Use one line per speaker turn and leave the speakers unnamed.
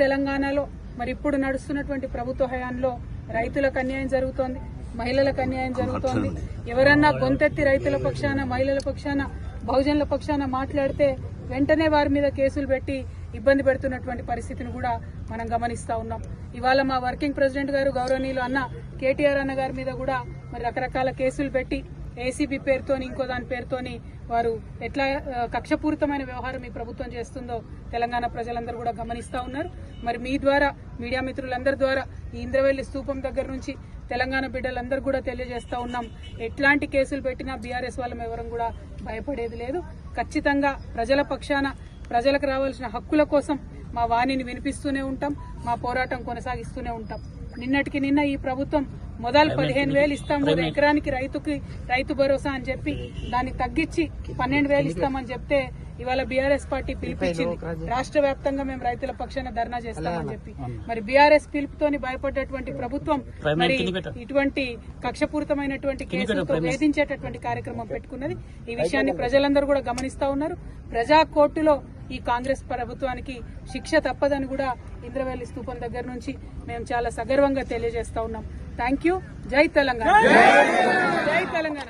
తెలంగాణలో మరి ఇప్పుడు నడుస్తున్నటువంటి ప్రభుత్వ హయాంలో రైతులకు అన్యాయం జరుగుతోంది, మహిళలకు అన్యాయం జరుగుతోంది. ఎవరన్నా గొంతెత్తి రైతుల పక్షాన, మహిళల పక్షాన, బహుజనుల పక్షాన మాట్లాడితే వెంటనే వారి మీద కేసులు పెట్టి ఇబ్బంది పెడుతున్నటువంటి పరిస్థితిని కూడా మనం గమనిస్తా ఉన్నాం. ఇవాళ మా వర్కింగ్ ప్రెసిడెంట్ గారు గౌరవనీయులు అన్న కేటీఆర్ అన్న గారి మీద కూడా మరి రకరకాల కేసులు పెట్టి ఏసీబీ పేరుతోని ఇంకో దాని పేరుతోని వారు ఎట్లా కక్షపూరితమైన వ్యవహారం ఈ ప్రభుత్వం చేస్తుందో తెలంగాణ ప్రజలందరూ కూడా గమనిస్తా ఉన్నారు. మరి మీ ద్వారా, మీడియా మిత్రులందరి ద్వారా ఈ ఇంద్రవెల్లి స్తూపం దగ్గర నుంచి తెలంగాణ బిడ్డలందరూ కూడా తెలియజేస్తా ఉన్నాం, ఎట్లాంటి కేసులు పెట్టినా బీఆర్ఎస్ వాళ్ళం ఎవరం కూడా భయపడేది లేదు. ఖచ్చితంగా ప్రజల పక్షాన, ప్రజలకు రావాల్సిన హక్కుల కోసం మా వాణిని వినిపిస్తూనే ఉంటాం, మా పోరాటం కొనసాగిస్తూనే ఉంటాం. నిన్నటికి నిన్న ఈ ప్రభుత్వం మొదలు 15,000 ఇస్తాం కదా ఎకరానికి రైతు భరోసా అని చెప్పి దాన్ని తగ్గించి 12,000 ఇస్తామని చెప్తే ఇవాళ బీఆర్ఎస్ పార్టీ పిలిపించింది. రాష్ట్ర వ్యాప్తంగా మేము రైతుల పక్షాన ధర్నా చేస్తామని చెప్పి మరి బీఆర్ఎస్ పిలుపుతోని భయపడ్డటువంటి ప్రభుత్వం మరి ఇటువంటి కక్షపూరితమైనటువంటి కేసులతో వేధించేటటువంటి కార్యక్రమం పెట్టుకున్నది. ఈ విషయాన్ని ప్రజలందరూ కూడా గమనిస్తా ఉన్నారు. ప్రజా కోర్టులో ఈ కాంగ్రెస్ ప్రభుత్వానికి శిక్ష తప్పదని కూడా ఇంద్రవెల్లి స్తూపం దగ్గర నుంచి మేము చాలా సగర్వంగా తెలియజేస్తా ఉన్నాం. Thank you. జై తెలంగాణ. జై తెలంగాణ.